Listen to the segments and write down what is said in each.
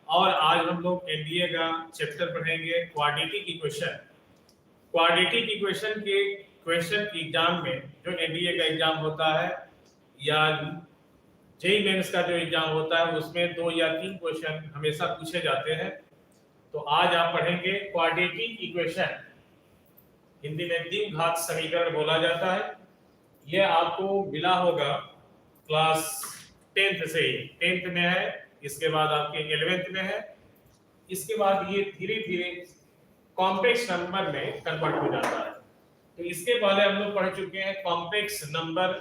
और आज हम लोग एनडीए का चैप्टर पढ़ेंगे क्वाड्रेटिक इक्वेशन। क्वाड्रेटिक इक्वेशन के क्वेश्चन एग्जाम में जो एनडीए का एग्जाम होता है या जेईई मेंस का जो एग्जाम होता है उसमें 2 या 3 क्वेश्चन हमेशा पूछे जाते हैं। तो आज आप पढ़ेंगे क्वाड्रेटिक इक्वेशन, हिंदी में द्विघात समीकरण बोला जाता है। यह आपको मिला होगा क्लास 10th से ही, 10th में है, इसके बाद आपके 11th में है, इसके बाद ये धीरे धीरे कॉम्प्लेक्स नंबर में कन्वर्ट हो जाता है। तो इसके पहले हम लोग पढ़ चुके हैं कॉम्प्लेक्स नंबर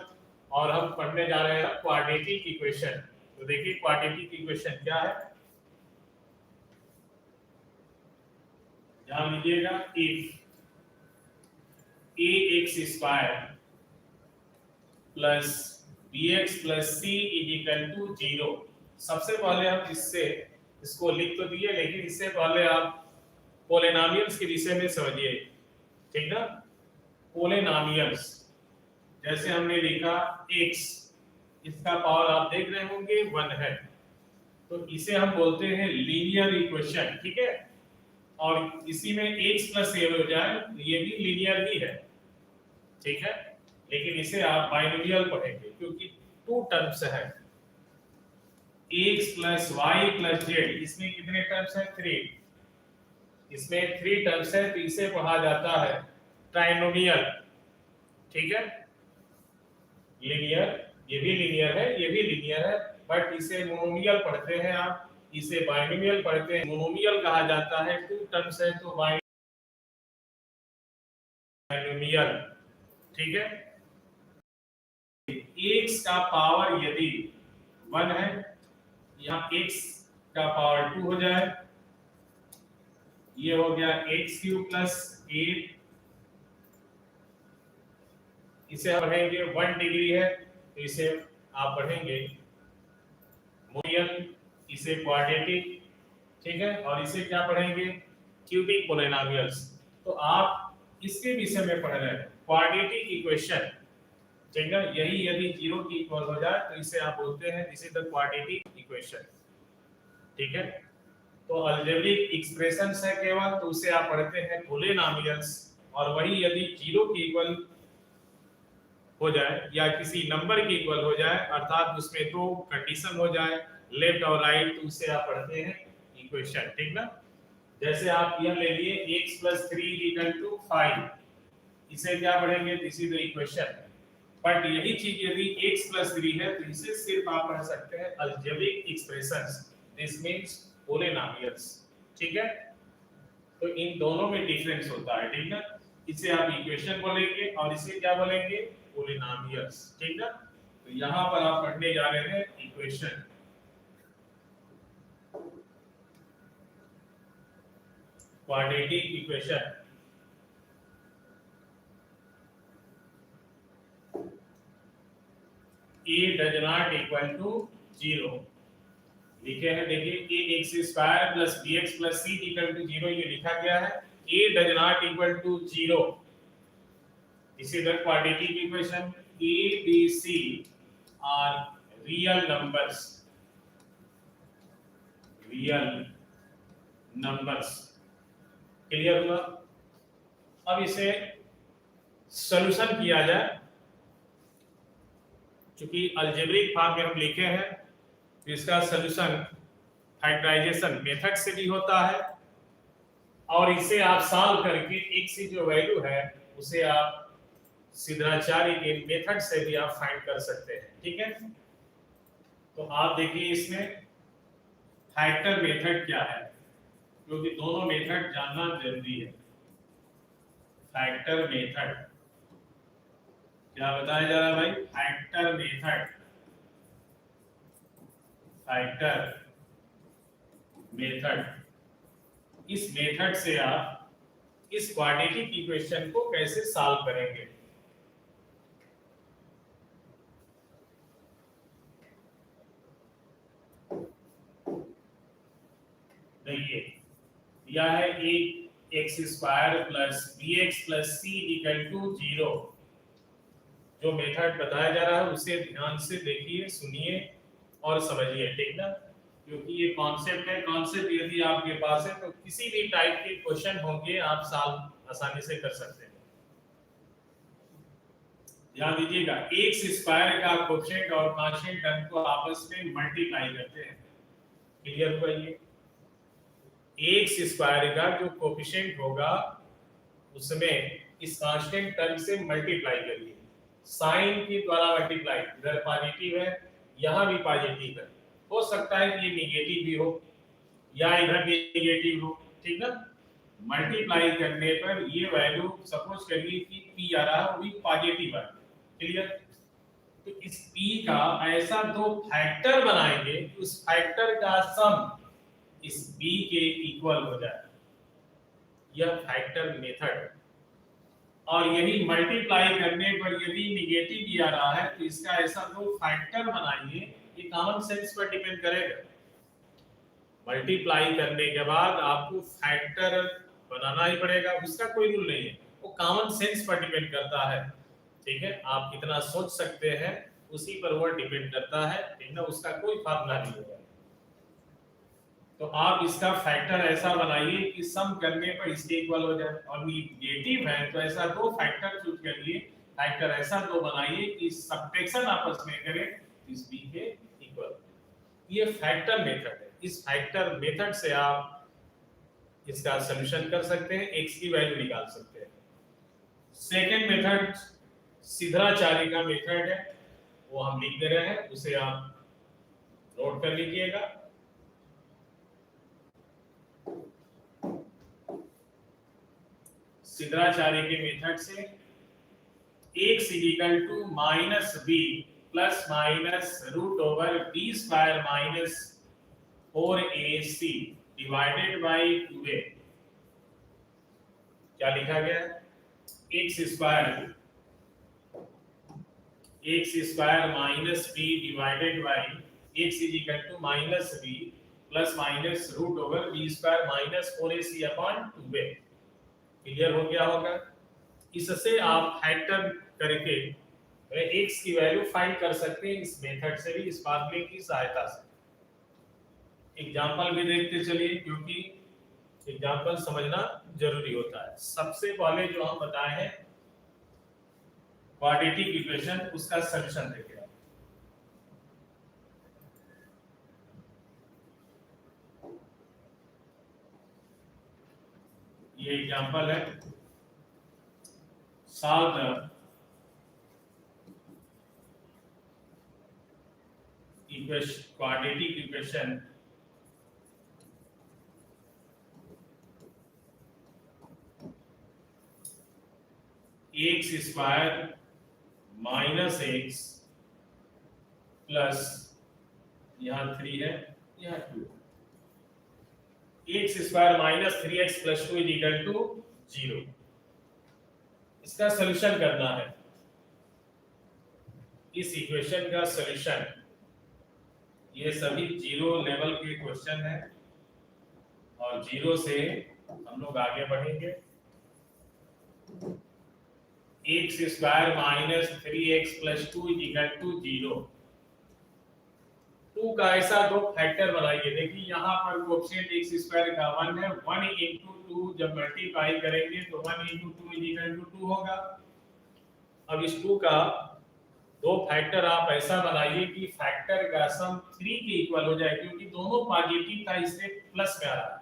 और हम पढ़ने जा रहे हैं क्वाड्रेटिक इक्वेशन। तो देखिए क्वाड्रेटिक इक्वेशन क्या है, ध्यान दीजिएगा। If ax² plus bx plus c is equal to 0। सबसे पहले हम इसको लिख तो दिए, लेकिन इससे पहले आप पॉलिनोमियल्स के विषय में समझिए, ठीक ना। पॉलिनोमियल्स जैसे हमने लिखा x, इसका पावर आप देख रहे होंगे 1 है, तो इसे हम बोलते हैं लीनियर इक्वेशन, ठीक है। और इसी में x प्लस a हो जाए तो ये भी लीनियर ही है, ठीक है। लेकिन इसे आप बाइनोमियल पढ़ेंगे क्योंकि 2 टर्म्स है, x plus y plus z, इसमें कितने टर्म्स है? 3। इसमें 3 टर्म्स है, तो इसे पढ़ा जाता है ट्राइनोमियल, ठीक है। लीनियर, ये भी लीनियर है, ये भी लीनियर है, बट इसे मोनोमियल पढ़ते हैं आप, इसे बाइनोमियल पढ़ते हैं। मोनोमियल कहा जाता है, 2 टर्म्स है तो बाइनोमियल, ठीक है। x का पावर यदि 1 है, यहाँ x का पावर 2 हो जाए, ये हो गया x³ प्लस 8, इसे आप पढ़ेंगे 1 डिग्री है तो इसे आप पढ़ेंगे मोनियल, इसे क्वाड्रेटिक, ठीक है। और इसे क्या पढ़ेंगे? Cubic polynomials. तो आप इसके विषय में पढ़ रहे हैं क्वाड्रेटिक इक्वेशन, ठीक है। यही यदि 0 की इक्वल हो जाए तो इसे आप बोलते हैं this is the quadratic equation, ठीक है। तो अलजेब्रिक एक्सप्रेशंस है केवल, तो उसे आप पढ़ते हैं पॉलिनोमियल्स। और वही यदि 0 की इक्वल हो जाए या किसी नंबर की इक्वल हो जाए, अर्थात उसमें 2 कंडीशन हो जाए, लेफ्ट और राइट, तो उसे आप पढ़ते हैं इक्वेशन, ठीक ना। जैसे आप यह ले लिए x + 3 = 5, इसे क्या पढ़ेंगे? This is the equation. But यही चीज यदि x + 3 है तो इसे सिर्फ आप पढ़ सकते हैं algebraic expressions, this means polynomials, ठीक है। तो इन दोनों में डिफरेंस होता है, ठीक ना। इसे आप इक्वेशन बोलेंगे और इसे क्या बोलेंगे? पॉलिनोमियल्स, ठीक ना। तो यहां पर आप पढ़ने जा रहे हैं equation, quadratic equation. a does not equal to 0 लिखे हैं, देखिए ax² plus bx plus c equal to 0 ये लिखा गया है। a does not equal to 0, इसी तरह quadratic equation a b c are real numbers, clear हुआ। अब इसे सॉल्यूशन किया जाए, क्योंकि अलजेब्रिक फॉर्म में हम लिखे हैं तो इसका सॉल्यूशन फैक्टराइजेशन मेथड से भी होता है, और इसे आप सॉल्व करके x की जो वैल्यू है उसे आप सिद्धाचार्य के मेथड से भी आप फाइंड कर सकते हैं, ठीक है। तो आप देखिए इसमें फैक्टर मेथड क्या है, क्योंकि दोनों मेथड जानना जरूरी है। फैक्टर मेथड क्या बताया जा रहा है भाई? फैक्टर मेथड, इस मेथड से आप इस क्वाड्रेटिक इक्वेशन को कैसे सॉल्व करेंगे। देखिए यह है ax² plus bx plus c equal to 0। जो मेथड बताया जा रहा है उसे ध्यान से देखिए, सुनिए और समझिए, ठीक ना। क्योंकि ये कॉन्सेप्ट है। कॉन्सेप्ट यदि आपके पास है तो किसी भी टाइप के क्वेश्चन होंगे आप सॉल्व आसानी से कर सकते हैं। ध्यान दीजिएगा, एक्स स्क्वायर का कोएफिशिएंट और कांस्टेंट टर्म को आपस में मल्टीप्लाई करते हैं। क्लियर हुआ? ये एक्स स्क्वायर का जो कोएफिशिएंट होगा उसमें इस कांस्टेंट टर्म से मल्टीप्लाई करिए। साइन के द्वारा मल्टीप्लाई, इधर पॉजिटिव है यहाँ भी पॉजिटिव है, हो सकता है कि ये नेगेटिव भी हो या इधर नेगेटिव हो, ठीक ना। मल्टीप्लाई करने पर ये वैल्यू सपोज करिए कि p आ रहा है, वो भी पॉजिटिव है। क्लियर? तो इस p का ऐसा दो फैक्टर बनाएंगे कि उस फैक्टर का सम इस b के इक्वल हो जाए। यह फैक्टर मेथड। और यही मल्टीप्लाई करने पर यदि निगेटिव भी आ रहा है तो इसका ऐसा दो फैक्टर बनाइए, ये कॉमन सेंस पर डिपेंड करेगा। मल्टीप्लाई करने के बाद आपको फैक्टर बनाना ही पड़ेगा, उसका कोई रूल नहीं है, वो कॉमन सेंस पर डिपेंड करता है। ठीक है, आप कितना सोच सकते हैं उसी पर वो डिपेंड करता है, ठीक ना, उसका कोई फार्मूला नहीं होगा। तो आप इसका फैक्टर ऐसा बनाइए कि सम करने पर इसके इक्वल हो जाए, और नेगेटिव है तो ऐसा दो फैक्टर चूज करिए, फैक्टर ऐसा दो बनाइए कि सब्ट्रैक्शन आपस में करें इस b के इक्वल। ये फैक्टर मेथड है। इस फैक्टर मेथड से आप इसका सॉल्यूशन कर सकते हैं, x की वैल्यू निकाल सकते हैं। सेकंड मेथड सिद्धाचार्य का मेथड है, वो हम लिख दे रहे हैं, उसे आप नोट कर लीजिएगा। सिद्धाचार्य के मेथड से x equal to minus b plus minus root over b square minus 4ac divided by 2a। क्या लिखा गया? x square minus b divided by x equal to minus b plus minus root over b square minus 4ac upon 2a। Clear हो गया होगा? इससे आप factor करके x की वैल्यू फाइंड कर सकते हैं इस मेथड से भी, इस फार्मूले की सहायता से। एग्जांपल भी देखते चलिए, क्योंकि एग्जांपल समझना जरूरी होता है। सबसे पहले जो हम बताए हैं क्वाड्रेटिक इक्वेशन, उसका सॉल्यूशन देखिए। ये एग्जांपल है, solve the equation quadratic equation x square minus x plus यहाँ 3 है यहाँ 2, x square minus 3x plus 2 equal to 0। इसका सॉल्यूशन करना है। इस इक्वेशन का सॉल्यूशन, ये सभी 0 लेवल के क्वेश्चन है और 0 से हम लोग आगे बढ़ेंगे। X square minus 3x plus 2 equal to 0। 2 का ऐसा दो फैक्टर बनाइए। देखिए यहाँ पर कोएफिशिएंट एक्स स्क्वायर का 1 है, 1 into 2 जब मल्टीप्लाई करेंगे तो 1 into 2 इक्वल टू 2 होगा। अब इस 2 का दो फैक्टर आप ऐसा बनाइए कि फैक्टर का सम 3 के इक्वल हो जाए, क्योंकि दोनों पॉजिटिव था इसलिए प्लस में आ रहा है।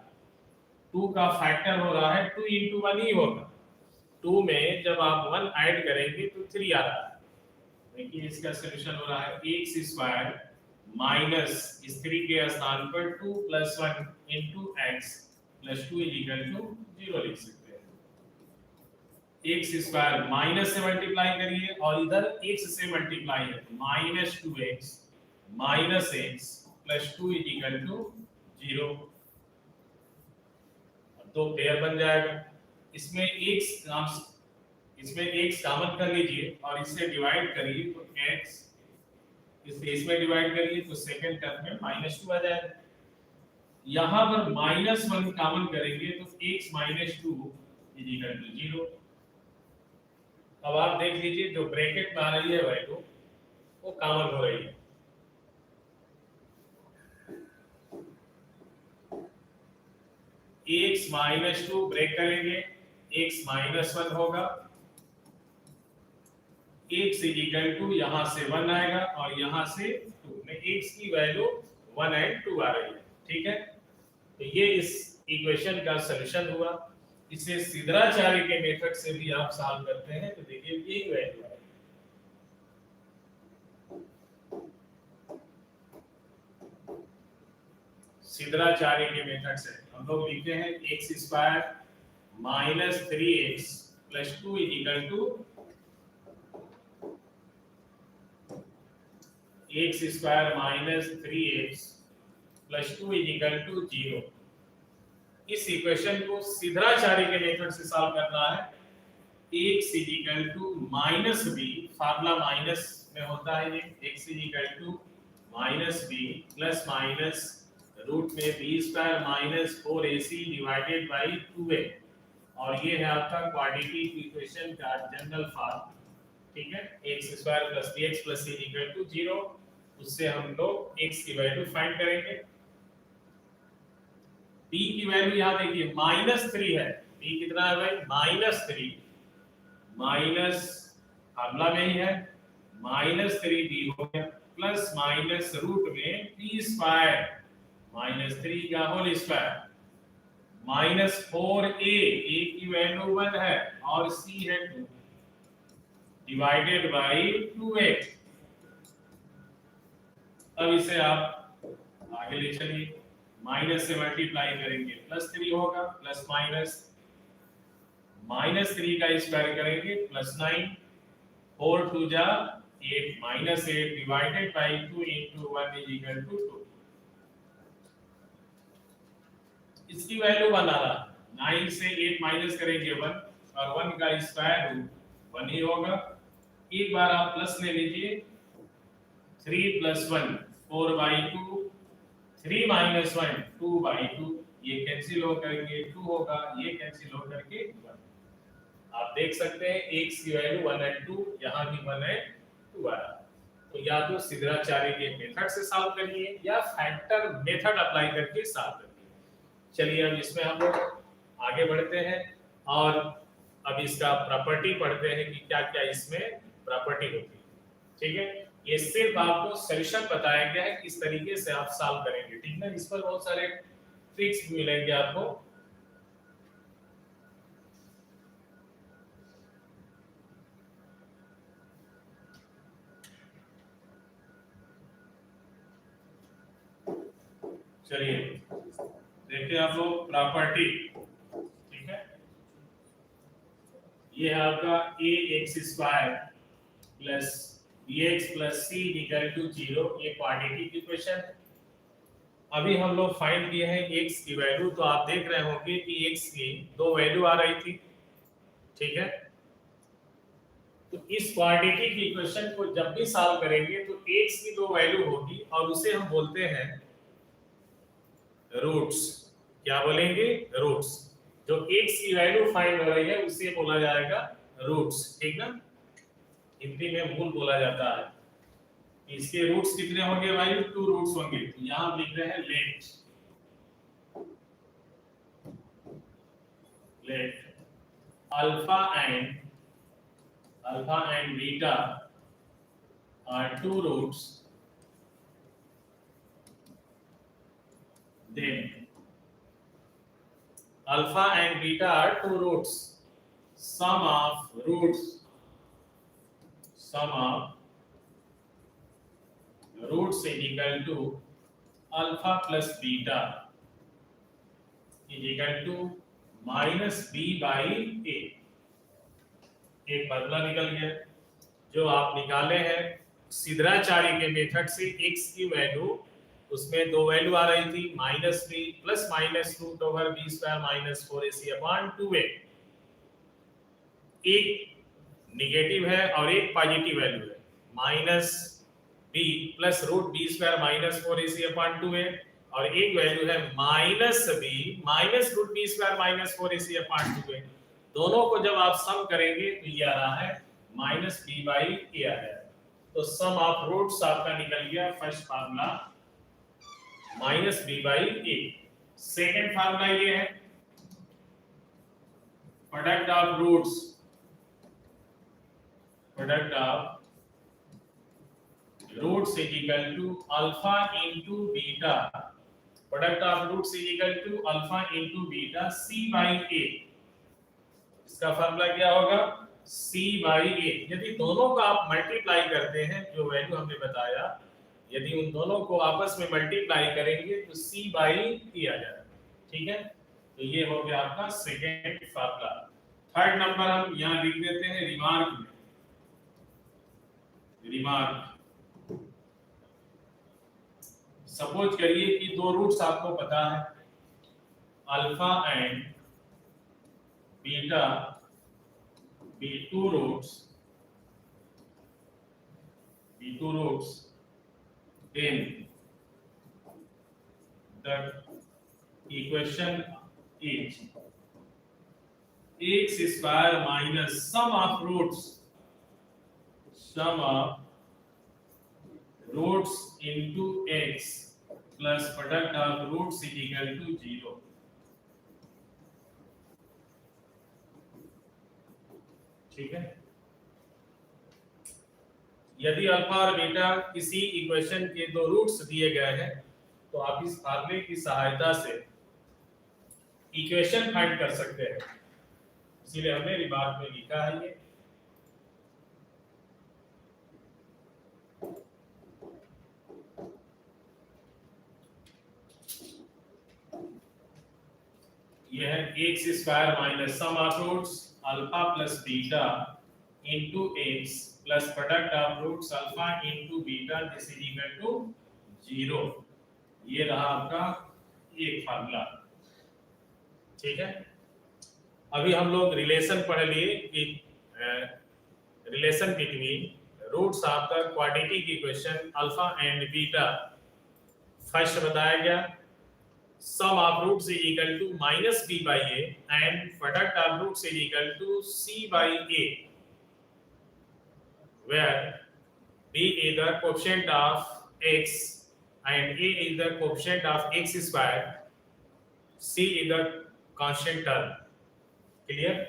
2 का फैक्टर हो रहा है 2 into 1 ही होगा। 2 में जब आप 1 ऐड करेंगे तो 3 आ रहा है। देखिए इसका सॉल्यूशन हो रहा है एक्स स्क्वायर माइनस इस 3 के स्थान पर 2 plus 1 into x plus 2 equal to 0 लिख सकते हैं। एक्स स्क्वायर माइनस से मल्टीप्लाई करिए और इधर x से मल्टीप्लाई है, minus 2x minus x plus 2 equal to 0। तो पेयर बन जाएगा। इसमें x कॉमन कर लीजिए और इससे डिवाइड करिए तो x, इसमें डिवाइड करिए तो सेकंड टर्म में -2 आ जाएगा। यहाँ पर -1 कॉमन करेंगे तो x - 2 इक्वल टू 0। अब आप देख लीजिए जो ब्रैकेट में आ रही है वैल्यू वो कॉमन हो रही है। x माइनस 2 ब्रेक करेंगे, x माइनस 1 होगा, x इज इक्वल टू यहाँ से 1 आएगा और यहाँ से 2 में x की वैल्यू 1 एंड 2 आ रही है। ठीक है, तो ये इस इक्वेशन का सॉल्यूशन हुआ। इसे सिद्धाचार्य के मेथड से भी आप सॉल्व करते हैं तो देखिए ये वैल्यू आएगी। सिद्धाचार्य के मेथड से हम लोग लिखते हैं x square minus 3x plus 2 is equal to x square minus 3x plus 2 is equal to 0। इस इक्वेशन को सिद्धाचार्य के मेथड से सॉल्व करना है। x is equal to minus b, formula minus में होता है ये, x is equal to minus b plus minus root में b square minus 4ac divided by 2a, और ये है आपका क्वाड्रेटिक इक्वेशन का जनरल फॉर्म। ठीक है, x square plus bx plus c equal to 0। उससे हम लोग x की वैल्यू फाइंड करेंगे। b की वैल्यू यहाँ देखिए -3 है, b कितना है भाई -3, माइनस फार्मूला में ही है, -3b हो गया प्लस माइनस रूट में b स्क्वायर -3 का होल स्क्वायर -4a, a की वैल्यू 1 है और c है 2 डिवाइडेड बाय 2a। अब इसे आप आगे ले चलिए, माइनस से मल्टीप्लाई करेंगे +3 होगा प्लस माइनस -3 का स्क्वायर करेंगे +9, 4 2 जा 8 -8 divided by 2 into 1 is equal to 2। इसकी वैल्यू 1 आ रहा, 9 से 8 माइनस करेंगे 1 और 1 का स्क्वायर रूट 1 ही होगा। एक बार आप प्लस ले लीजिए, 3 + 1 4/2, 3 - 1 2/2, ये कैंसिल हो करके 2 होगा, ये कैंसिल हो करके 1। आप देख सकते हैं x की वैल्यू 1 और 2, यहाँ भी 1 और 2 आ रहा। तो या तो सिद्धाचार्य के मेथड से सॉल्व करिए या फैक्टर मेथड अप्लाई करके सॉल्व करिए। चलिए अब इसमें हम लोग आगे बढ़ते हैं और अब इसका प्रॉपर्टी पढ़ते हैं कि क्या क्या इसमें प्रॉपर्टी होती है। ठीक है, ये सिर्फ आपको सॉल्यूशन बताया गया है, किस तरीके से आप सॉल्व करेंगे। ठीक है, इस पर बहुत सारे ट्रिक्स भी मिलेंगे आपको। चलिए देखिए आप लोग प्रॉपर्टी। ठीक है, ये है आपका ax² plus bx plus c equal to 0, ये क्वाड्रेटिक इक्वेशन। अभी हम लोग फाइंड किए हैं x की वैल्यू, तो आप देख रहे होंगे कि x की 2 वैल्यू आ रही थी। ठीक है, तो इस क्वाड्रेटिक इक्वेशन को जब भी सॉल्व करेंगे तो x की 2 वैल्यू होगी और उसे हम बोलते हैं रूट्स। क्या बोलेंगे? रूट्स। जो x की वैल्यू फाइंड हो रही है उसे बोला जाएगा रूट्स। ठीक ना, हिंदी में मूल बोला जाता है। इसके रूट्स कितने होंगे भाई? 2 रूट्स होंगे। तो यहां हम लिख रहे हैं let alpha and beta are 2 roots, then alpha and beta are 2 roots, sum of roots is equal to alpha plus beta is equal to minus b by a। एक फॉर्मूला निकल गया जो आप निकाले हैं सिद्धाचार्य के मेथड से। x की वैल्यू, उसमें 2 वैल्यू आ रही थी, -3 plus minus root over b square minus 4ac upon 2a। एक नेगेटिव है और एक पॉजिटिव वैल्यू है, -b plus root b square minus 4ac upon 2a, और एक वैल्यू है -b minus root b square minus 4ac upon 2a। दोनों को जब आप सम करेंगे तो ये आ रहा है -b बाई a आ जाएगा। तो सम ऑफ रूट्स आपका निकल गया first formula -b by a। Second formula ये है product of roots, product of roots is equal to alpha into beta, product of roots is equal to alpha into beta c by a। इसका formula क्या होगा, c by a। यदि दोनों को आप multiply करते हैं, जो वैल्यू हमने बताया, यदि उन दोनों को आपस में मल्टीप्लाई करेंगे तो c बाई a आ जाएगा। ठीक है, तो ये हो गया आपका सेकेंड फार्मूला। थर्ड नंबर हम यहाँ लिख देते हैं रिमार्क में, रिमार्क। सपोज करिए कि दो रूट्स आपको पता है, alpha and beta be two roots, then the equation is x square minus sum of roots into x plus product of roots is equal to 0। ठीक है, यदि अल्फा और बीटा किसी इक्वेशन के दो रूट्स दिए गए हैं तो आप इस फार्मूले की सहायता से इक्वेशन फाइंड कर सकते हैं, इसीलिए हमने रिमार्क में लिखा है ये है x square minus sum of roots alpha plus beta into x plus product of roots alpha into beta this is equal to 0। ये रहा आपका एक फार्मूला। ठीक है, अभी हम लोग रिलेशन पढ़ लिए कि relation between roots of the quadratic equation alpha and beta. First बताया गया sum of roots is equal to minus b by a and product of roots is equal to c by a, where b is the coefficient of x and a is the coefficient of x square, c is the constant term। Clear?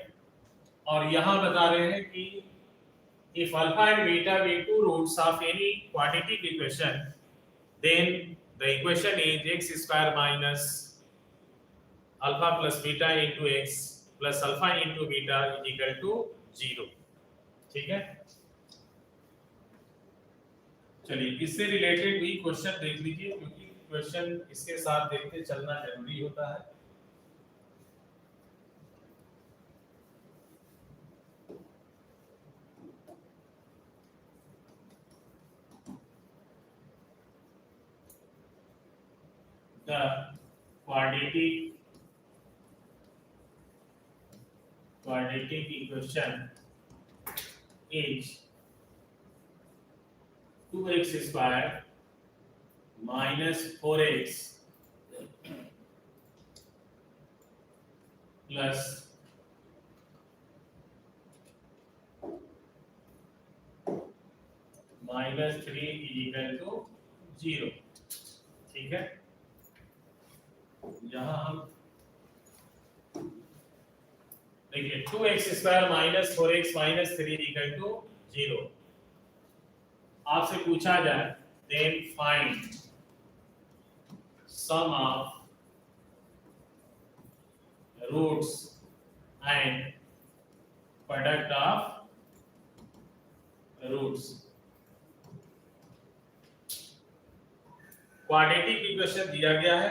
और यहाँ बता रहे हैं कि if alpha and beta be two roots of any quadratic equation, then the equation is x square minus alpha plus beta into x plus alpha into beta is equal to 0। ठीक है, चलिए इससे रिलेटेड भी question देख लीजिए, क्योंकि question इसके साथ देखते चलना जरूरी होता है। The quadratic equation is 2x square minus 4x plus minus 3 is equal to 0। ठीक है, यहाँ हम देखिए 2x square minus 4x minus 3 equal to 0। आपसे पूछा जाए then find sum of roots and product of roots. Quadratic equation दिया गया है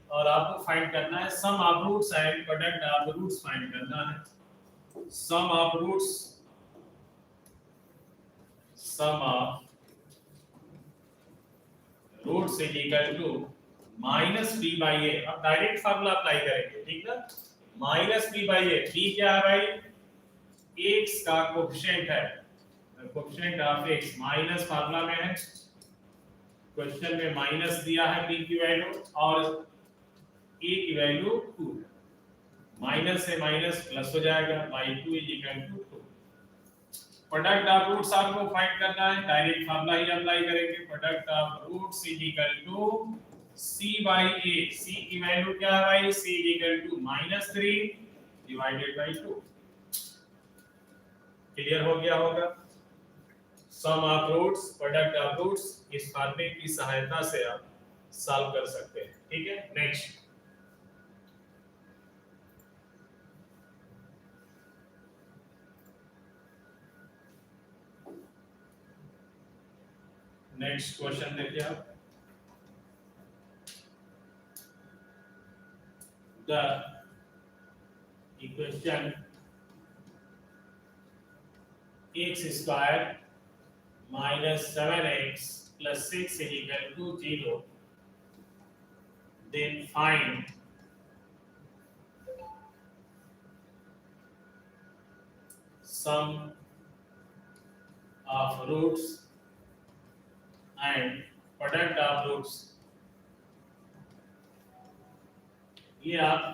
और आपको फाइंड करना है sum of roots and product of roots find करना है। Sum of roots is equal to minus B by A. अब डायरेक्ट फार्मूला अप्लाई करेंगे, ठीक ना, minus B by A. B क्या है भाई, एक्स का कोएफिशिएंट है, coefficient of x minus formula में है, क्वेश्चन में माइनस दिया है बी की वैल्यू और ए की वैल्यू 2 है, माइनस से माइनस प्लस हो जाएगा, by 2 is equal to 2। Product of roots आपको फाइंड करना है, डायरेक्ट फार्मूला ही अप्लाई करेंगे। Product of roots is equal to c by a। c की वैल्यू क्या है भाई, c is equal to -3 divided by 2। Clear हो गया होगा। Sum of roots, product of roots, इस फॉर्मूले की सहायता से आप सॉल्व कर सकते हैं। ठीक है, नेक्स्ट क्वेश्चन देखिए आप। The equation x square minus 7x plus 6 is equal to 0, then find sum of roots and product of roots। ये आप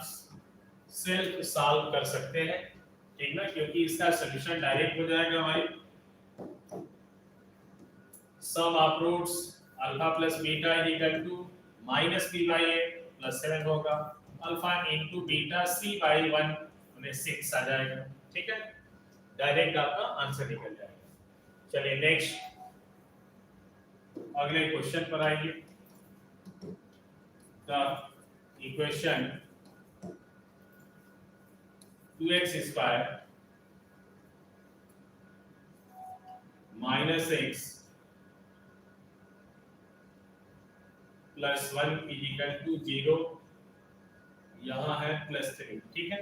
सेल्फ सॉल्व कर सकते हैं, ठीक ना, क्योंकि इसका सॉल्यूशन डायरेक्ट हो जाएगा हमारी। Sum of roots alpha plus beta is equal to minus B by A plus 7 होगा, alpha into beta C by 1 में 6 आ जाएगा। ठीक है, डायरेक्ट आपका आंसर निकल जाएगा। चलिए नेक्स्ट अगले क्वेश्चन पर आइए। The equation 2x square minus x plus 1 is equal to 0, यहाँ है प्लस 3। ठीक है,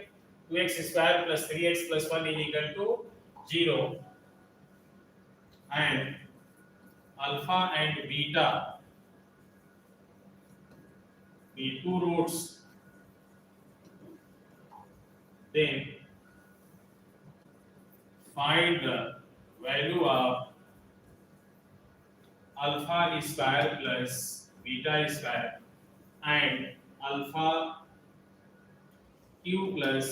2x square plus 3x plus 1 is equal to 0 and alpha and beta the two roots, then find the value of alpha square plus beta square and alpha q plus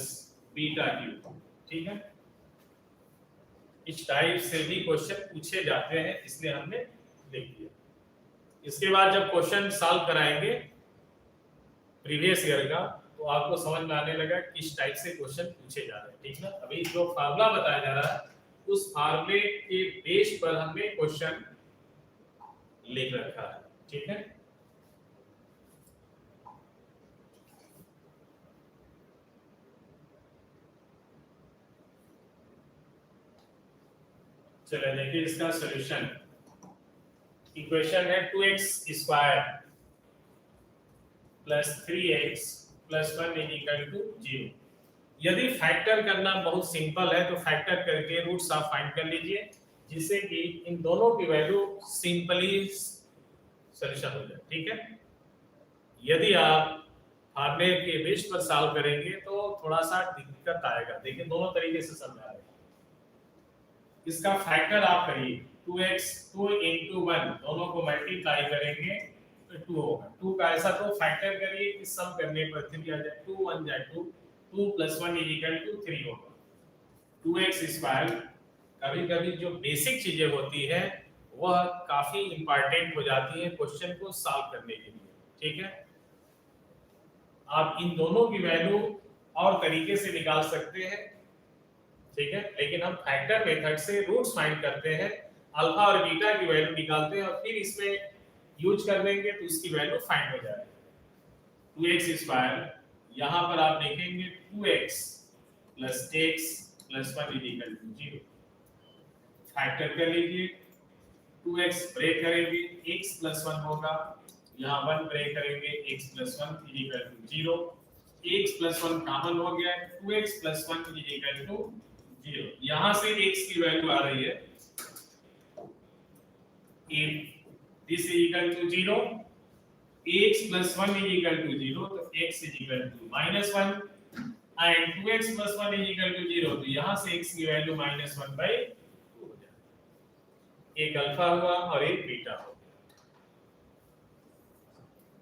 beta q। ठीक है, इस type से भी question पूछे जाते हैं, इसलिए हमने लिख दिया। इसके बाद जब क्वेश्चन सॉल्व कराएंगे प्रीवियस ईयर का, तो आपको समझ में आने लगा किस टाइप से क्वेश्चन पूछे जा रहे हैं। ठीक ना, अभी जो फार्मूला बताया जा रहा है उस फार्मूले के बेस पर हमने क्वेश्चन लिख रखा है। ठीक है, चलिए देखिए इसका सॉल्यूशन। इक्वेशन है 2x square plus 3x plus 1 is equal to 0। यदि फैक्टर करना बहुत सिंपल है तो फैक्टर करके रूट्स आप फाइंड कर लीजिए, जिससे कि इन दोनों की वैल्यू सिंपली सॉल्यूशन हो जाए। ठीक है, यदि आप फार्मूले के बेस पर सॉल्व करेंगे तो थोड़ा सा दिक्कत आएगा। देखिए दोनों तरीके से समझ आएगा। इसका फैक्टर आप करिए, 2x 2 into 1 दोनों को मल्टीप्लाई करेंगे तो 2 होगा। 2 का ऐसा तो फैक्टर करिए कि सम करने पर 3 आ जाए, 2 1 जाए 2, 2 plus 1 is equal to 3 होगा। 2x स्क्वायर, कभी-कभी जो बेसिक चीजें होती है वह काफी इंपॉर्टेंट हो जाती है क्वेश्चन को सॉल्व करने के लिए। ठीक है, आप इन दोनों की वैल्यू और तरीके से निकाल सकते हैं। ठीक है, लेकिन हम फैक्टर मेथड से रूट्स फाइंड करते हैं, अल्फा और बीटा की वैल्यू निकालते हैं और फिर इसमें यूज कर देंगे तो उसकी वैल्यू फाइंड हो जाएगी। 2x स्क्वायर, यहाँ पर आप देखेंगे 2x plus x plus 1 is equal to 0। Factor कर लीजिए, 2x ब्रेक करेंगे x प्लस 1 होगा, यहाँ 1 ब्रेक करेंगे x plus 1 is equal to 0। x plus 1 common हो गया, 2x plus 1 is equal to 0। यहाँ से x की वैल्यू आ रही है, if this is equal to 0, x plus 1 is equal to 0, तो x is equal to minus 1 and 2x plus 1 is equal to 0, तो यहाँ से x की वैल्यू minus 1 by 2 हो जाएगी। एक अल्फा हुआ और एक बीटा हो गया।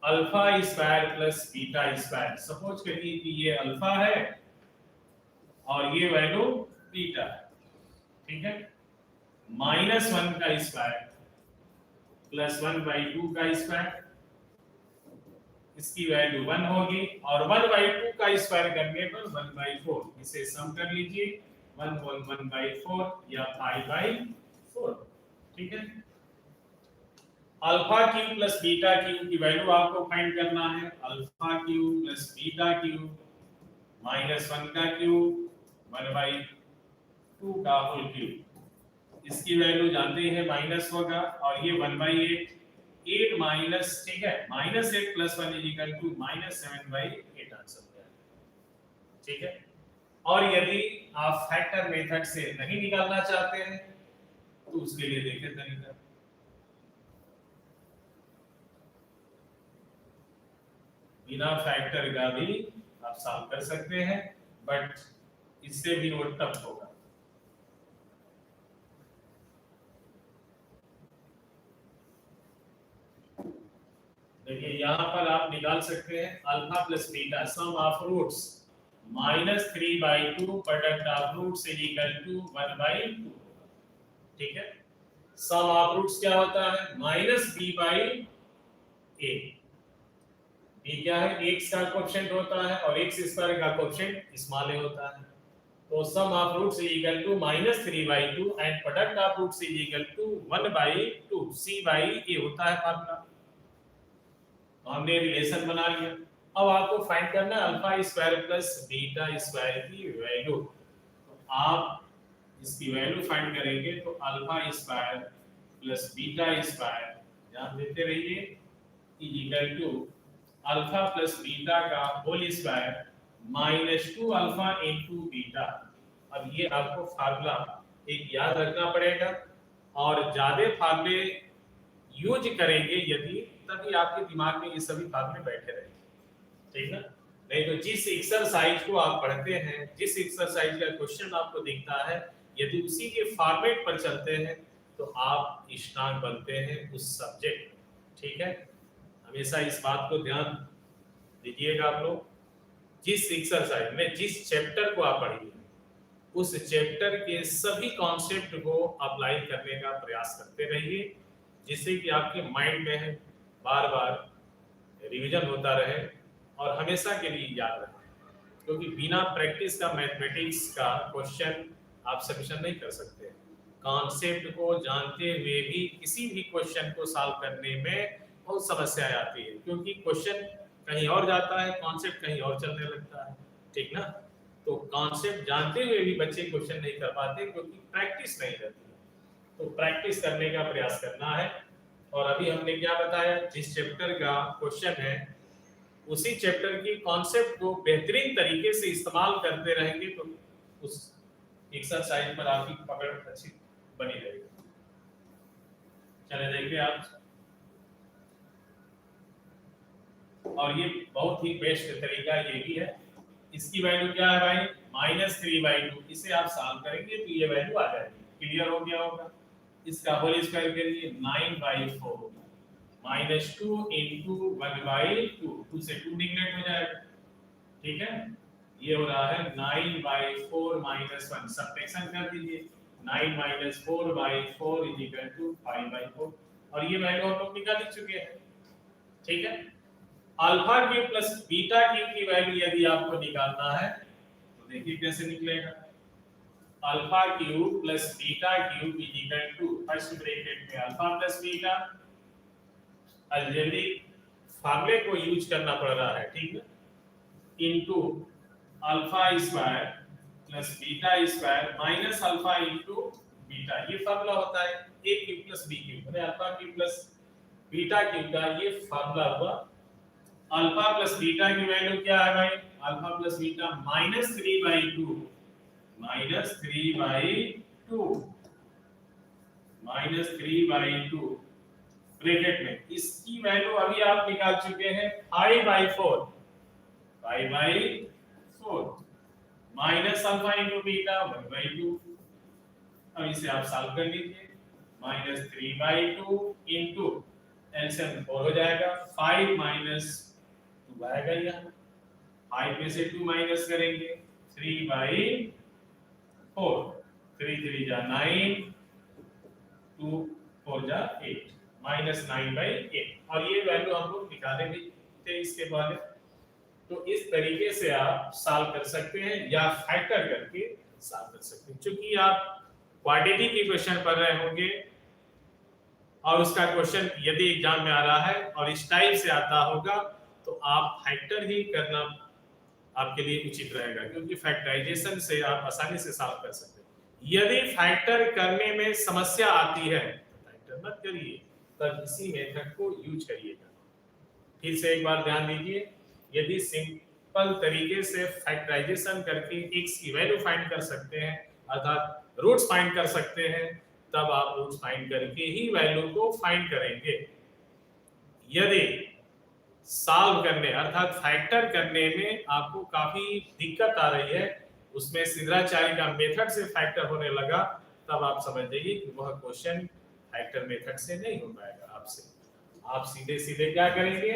Alpha square plus beta square, suppose करिए कि ये अल्फा है और ये वैल्यू बीटा है। ठीक है, -1 का स्क्वायर प्लस 1 by 2 का स्क्वायर, इसकी वैल्यू 1 होगी और 1/2 का स्क्वायर करने पर 1/4, इसे सम कर लीजिए 1 1 1/4 या 5/4, ठीक है। Alpha cube plus beta cube की वैल्यू आपको फाइंड करना है। Alpha cube plus beta cube minus 1 का क्यूब 1/2 का होल क्यूब, इसकी वैल्यू जानते हैं माइनस होगा और ये 1/8, 8 माइनस, ठीक है, -8 + 1 = -7/8 आंसर हो जाएगा, ठीक है। और यदि आप फैक्टर मेथड से नहीं निकालना चाहते हैं तो उसके लिए देखिए तरीका, बिना फैक्टर का भी आप सॉल्व कर सकते हैं, बट इससे भी वो टफ होगा। देखिए यहाँ पर आप निकाल सकते हैं alpha plus beta sum of roots -3/2 product of roots = 1/2, ठीक है। सम ऑफ रूट्स क्या होता है -b/a, b क्या है, x का कोएफिशिएंट होता है और x² का कोएफिशिएंट स्मॉल a होता है। तो sum of roots = -3/2 and product of roots = 1/2, c/a होता है फार्मूला। तो हमने रिलेशन बना लिया। अब आपको फाइंड करना है alpha square plus beta square की वैल्यू। तो आप इसकी वैल्यू फाइंड करेंगे तो alpha square plus beta square, ध्यान देते रहिए, equal to alpha plus beta का whole square -2 alpha into beta. अब ये आपको फार्मूला एक याद रखना पड़ेगा और ज्यादा फार्मूले यूज करेंगे यदि, तभी आपके दिमाग में ये सभी फार्मूले बैठे रहेंगे, ठीक ना। नहीं तो जिस एक्सरसाइज को आप पढ़ते हैं, जिस एक्सरसाइज का क्वेश्चन आपको दिखता है, यदि उसी के फॉर्मेट पर चलते हैं तो आप स्ट्रांग बनते हैं उस सब्जेक्ट, ठीक है। हमेशा इस बात को ध्यान दीजिएगा आप लोग, जिस एक्सरसाइज में जिस चैप्टर को आप पढ़िए उस चैप्टर के सभी कॉन्सेप्ट को अप्लाई करने का प्रयास करते रहिए, जिससे कि आपके माइंड में बार बार रिवीजन होता रहे और हमेशा के लिए याद रहे, क्योंकि बिना प्रैक्टिस का मैथमेटिक्स का क्वेश्चन आप सबमिशन नहीं कर सकते। कॉन्सेप्ट को जानते हुए भी किसी भी क्वेश्चन को सॉल्व करने में बहुत समस्याएं आती है, क्योंकि क्वेश्चन कहीं और जाता है, कॉन्सेप्ट कहीं और चलने लगता है, ठीक ना। तो कॉन्सेप्ट जानते हुए भी बच्चे क्वेश्चन नहीं कर पाते क्योंकि प्रैक्टिस नहीं रहती। तो प्रैक्टिस करने का प्रयास करना है। और अभी हमने क्या बताया, जिस चैप्टर का क्वेश्चन है उसी चैप्टर की कॉन्सेप्ट को बेहतरीन तरीके से इस्तेमाल करते रहेंगे तो उस एक्सरसाइज पर आपकी पकड़ अच्छी बनी रहेगी। चले देखिए आप, और ये बहुत ही बेस्ट तरीका ये भी है। इसकी वैल्यू क्या है भाई, -3/2, इसे आप सॉल्व करेंगे तो ये वैल्यू आ जाएगी, क्लियर हो गया होगा। इसका होल स्क्वायर करिए 9/4 -2 into 1/2, 2 से 2 निगलेक्ट हो जाएगा, ठीक है। ये हो रहा है 9/4 -1, सब्ट्रैक्शन कर दीजिए, 9 - 4/4 = 5/4, और ये वैल्यू हम लोग निकाल ही चुके हैं, ठीक है। Alpha cube plus beta cube की वैल्यू यदि आपको निकालना है तो देखिए कैसे निकलेगा। Alpha cube plus beta cube = first bracket में अल्फा प्लस बीटा, अलजेब्रिक फार्मूले को यूज करना पड़ रहा है, ठीक है, into alpha square plus beta square minus alpha into beta. ये फार्मूला होता है a cube plus b cube, यानी alpha cube plus beta cube का ये फार्मूला हुआ। अल्फा प्लस बीटा की वैल्यू क्या है भाई, अल्फा प्लस बीटा -3/2, -3/2 ब्रैकेट में। इसकी वैल्यू अभी आप निकाल चुके हैं 5/4, माइनस अल्फा इनटू बीटा 1/2। अब इसे आप सॉल्व कर लीजिए, -3/2 इनटू एलसीएम 4 हो जाएगा, 5 - 2 आएगा, यहाँ 5 में से 2 माइनस करेंगे 3/4, 3 3 जा 9, 2 4 जा 8, -9/8, और ये वैल्यू हम लोग निकाले भी सकते हैं इसके बारे में। तो इस तरीके से आप सॉल्व कर सकते हैं या फैक्टर करके सॉल्व कर सकते हैं। क्योंकि आप क्वाड्रेटिक इक्वेशन पढ़ रहे होंगे और उसका क्वेश्चन यदि एग्जाम में आ रहा है और इस टाइप से आता होगा तो आप फैक्टर ही करना आपके लिए उचित रहेगा, क्योंकि फैक्टराइजेशन से आप आसानी से सॉल्व कर सकते हैं। यदि फैक्टर करने में समस्या आती है तो फैक्टर मत करिए, तब इसी मेथड को यूज करिएगा। फिर से एक बार ध्यान दीजिए, यदि सिंपल तरीके से फैक्टराइजेशन करके x की वैल्यू फाइंड कर सकते हैं, अर्थात रूट्स फाइंड कर सकते हैं, तब आप रूट्स फाइंड करके ही वैल्यू को फाइंड करेंगे। यदि सॉल्व करने अर्थात फैक्टर करने में आपको काफी दिक्कत आ रही है, उसमें सिद्धाचार्य का मेथड से फैक्टर होने लगा, तब आप समझ जाइए कि वह क्वेश्चन फैक्टर मेथड से नहीं हो पाएगा आपसे। आप सीधे सीधे क्या करेंगे,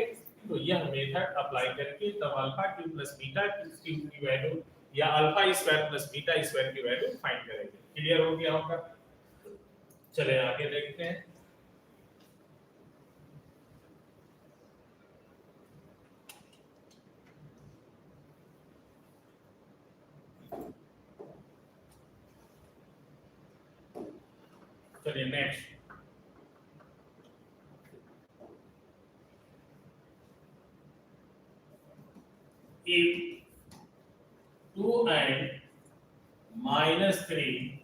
तो यह मेथड अप्लाई करके तब alpha cube plus beta cube की वैल्यू या alpha square plus beta square की वैल्यू फाइंड करेंगे। क्लियर हो गया होगा? चले आगे देखते हैं। चलिए next, if 2 and -3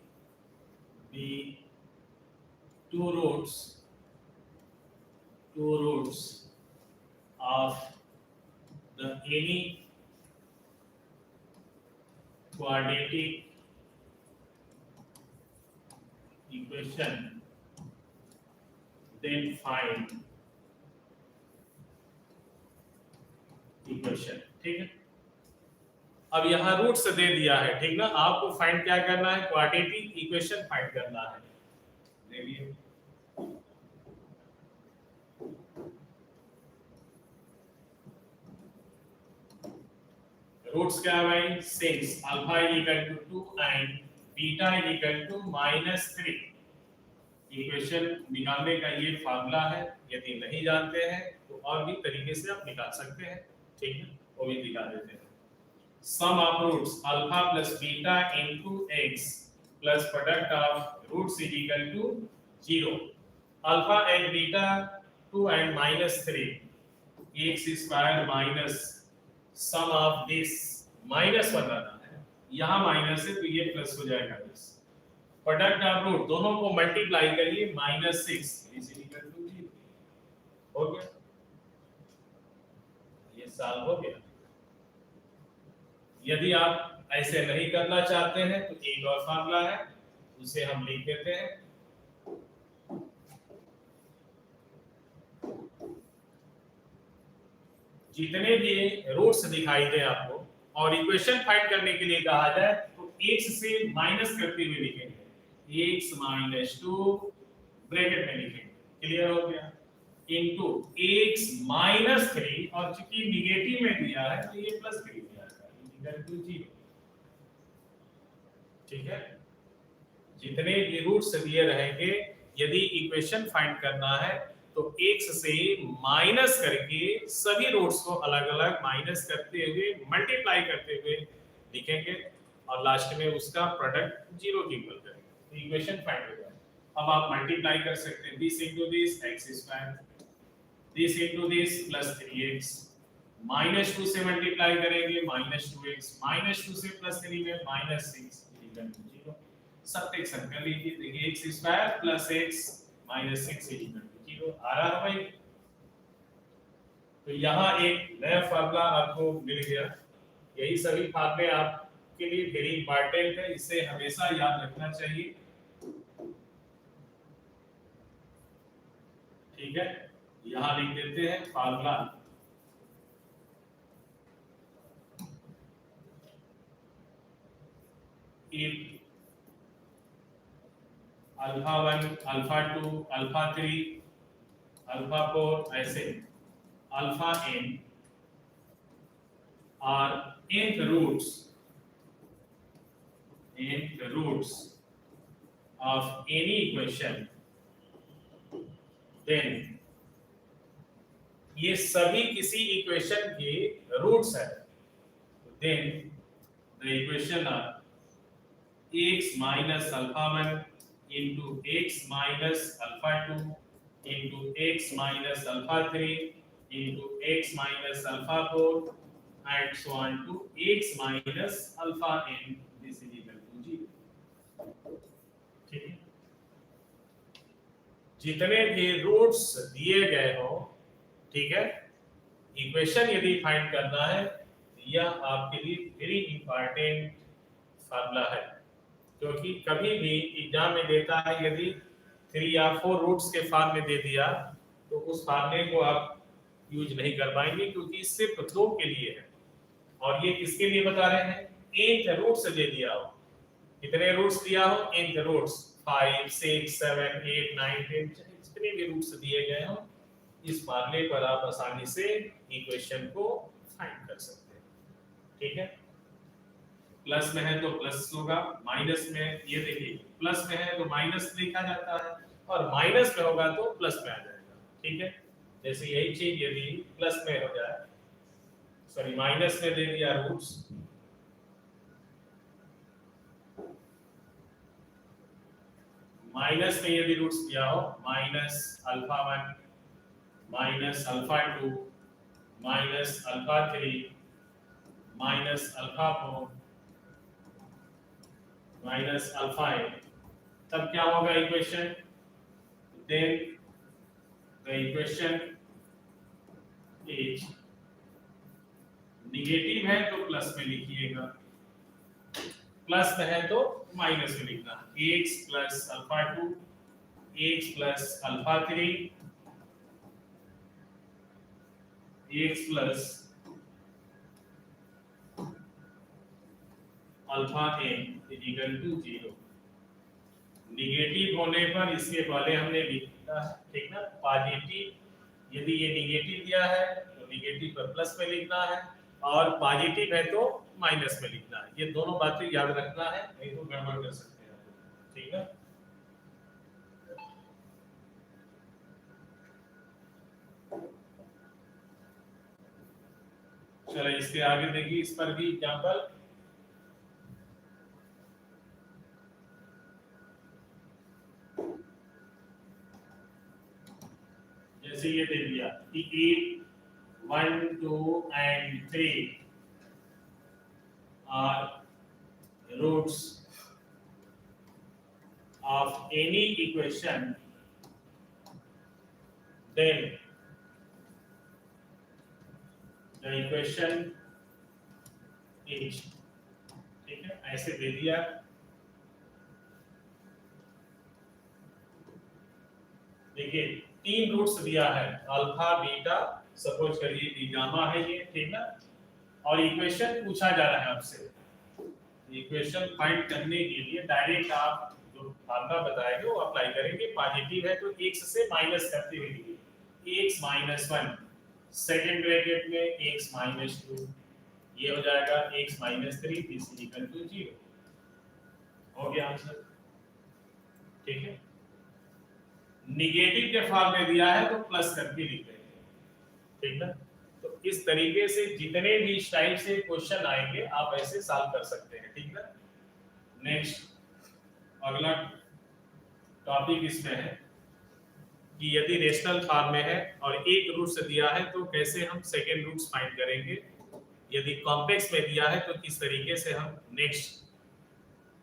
be two roots of the any quadratic equation, then find equation. ठीक है, अब यहाँ रूट्स दे दिया है, ठीक ना, आपको फाइंड क्या करना है, क्वाड्रेटिक इक्वेशन फाइंड करना है। देखिए रूट्स क्या है भाई, 6 alpha equal to 2 and beta equal to -3। Equation निकालने का ये फार्मूला है, यदि नहीं जानते हैं तो और भी तरीके से आप निकाल सकते हैं। ठीक है, वो भी दिखा देते हैं। Sum of roots alpha plus beta into x plus product of roots is equal to 0। Alpha and beta 2 and -3 x square minus sum of this minus बनाना है, यहाँ माइनस है तो ये प्लस हो जाएगा दिस। प्रोडक्ट ऑफ रूट दोनों को मल्टीप्लाई करिए, -6 इज इक्वल टू 0। हो गया, ये सॉल्व हो गया। यदि आप ऐसे नहीं करना चाहते हैं तो एक और फार्मूला है, उसे हम लिख देते हैं। जितने भी रूट्स दिखाई दे आपको और इक्वेशन फाइंड करने के लिए कहा जाए तो x से माइनस करते हुए लिखेंगे, x - 2 ब्रैकेट में लिखेंगे। क्लियर हो गया, इनटू x - 3 और चूंकि निगेटिव में दिया है तो ये +3 दिया है इक्वल टू 0। ठीक है, जितने भी रूट्स दिए रहेंगे, यदि इक्वेशन फाइंड करना है तो x से माइनस करके सभी रूट्स को अलग-अलग माइनस करते हुए मल्टीप्लाई करते हुए लिखेंगे और लास्ट में उसका प्रोडक्ट 0 की इक्वल करेंगे, इक्वेशन फाइंड हो जाएगा। अब आप मल्टीप्लाई कर सकते हैं, this into this x square, this into this plus 3x, -2 से मल्टीप्लाई करेंगे -2x, -2 से +3 में -6 इक्वल टू 0। सब्ट्रैक्शन कर लीजिए, देखिए x square plus x minus 6 equal to 0 आ रहा है भाई। तो यहाँ एक नया फार्मूला आपको मिल गया। यही सभी फार्मूले आपके लिए वेरी इंपॉर्टेंट है, इसे हमेशा याद रखना चाहिए। ठीक है, यहाँ लिख देते हैं formula. if alpha 1 alpha 2 alpha 3 alpha 4 ऐसे alpha n are nth roots of any equation, then ये सभी किसी इक्वेशन के रूट्स है। Then the equation are x minus alpha 1 into x minus alpha 2 into x minus alpha 3 into x minus alpha 4 and so on to x minus alpha n. This is equal to 0. ठीक है, जितने भी roots दिए गए हो, ठीक है, equation यदि फाइंड करना है, यह आपके लिए वेरी इंपॉर्टेंट फार्मूला है, क्योंकि कभी भी एग्जाम में देता है यदि 3 या 4 रूट्स के फॉर्म में दे दिया तो उस फार्मूले को आप यूज नहीं कर पाएंगे, क्योंकि सिर्फ 2 के लिए है। और ये किसके लिए बता रहे हैं? nth रूट से दे दिया हो, कितने रूट्स दिया हो? nth रूट्स 5 6 7 8 9 10, जितने भी रूट्स दिए गए हो, इस फार्मूले पर आप आसानी से इक्वेशन को फाइंड कर सकते हैं। ठीक है, प्लस में है तो प्लस होगा, माइनस में ये देखिए प्लस में है तो माइनस लिखा जाता है, और माइनस में होगा तो प्लस में आ जाएगा। ठीक है, जैसे यही चीज यदि प्लस में हो जाए, सॉरी माइनस में दे दिया रूट्स, माइनस में यदि रूट्स दिया हो minus alpha 1 minus alpha 2 minus alpha 3 minus alpha 4 minus alpha n, तब क्या होगा इक्वेशन? Then the equation is, negative है तो प्लस में लिखिएगा, प्लस में है तो माइनस में लिखना, x plus alpha 2 x plus alpha 3 x plus alpha n equal to 0। Negative होने पर इसके पहले हमने लिखा है, ठीक ना, पॉजिटिव यदि ये निगेटिव दिया है तो निगेटिव पर प्लस में लिखना है, और पॉजिटिव है तो माइनस में लिखना है। ये दोनों बातें याद रखना है, नहीं तो गड़बड़ कर सकते हैं। ठीक है, चलो इसके आगे देखिए, इस पर भी एग्जांपल, जैसे ये दे दिया कि 8 1 2 and 3 are roots of any equation, then the equation is, ठीक है, ऐसे दे दिया। देखिए 3 रूट्स दिया है, अल्फा बीटा, सपोज करिए कि गामा है ये, ठीक ना, और इक्वेशन पूछा जा रहा है आपसे। इक्वेशन फाइंड करने के लिए डायरेक्ट आप जो फार्मूला बताएंगे वो अप्लाई करेंगे। पॉजिटिव है तो x से माइनस करते हुए लिखिए, x माइनस 1 सेकेंड ब्रैकेट में x माइनस 2, ये हो जाएगा x minus 3 is equal to 0। हो गया आंसर। ठीक है, निगेटिव के फॉर्म में दिया है तो प्लस करके लिख देंगे। ठीक ना, तो इस तरीके से जितने भी स्टाइल से क्वेश्चन आएंगे आप ऐसे सॉल्व कर सकते हैं। ठीक ना, नेक्स्ट अगला टॉपिक इसमें है कि यदि रेशनल फॉर्म में है और एक रूट से दिया है तो कैसे हम सेकेंड रूट्स फाइंड करेंगे, यदि कॉम्प्लेक्स में दिया है तो किस तरीके से हम नेक्स्ट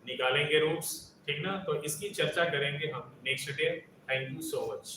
निकालेंगे रूट्स। ठीक ना, तो इसकी चर्चा करेंगे हम next day. Thank you so much.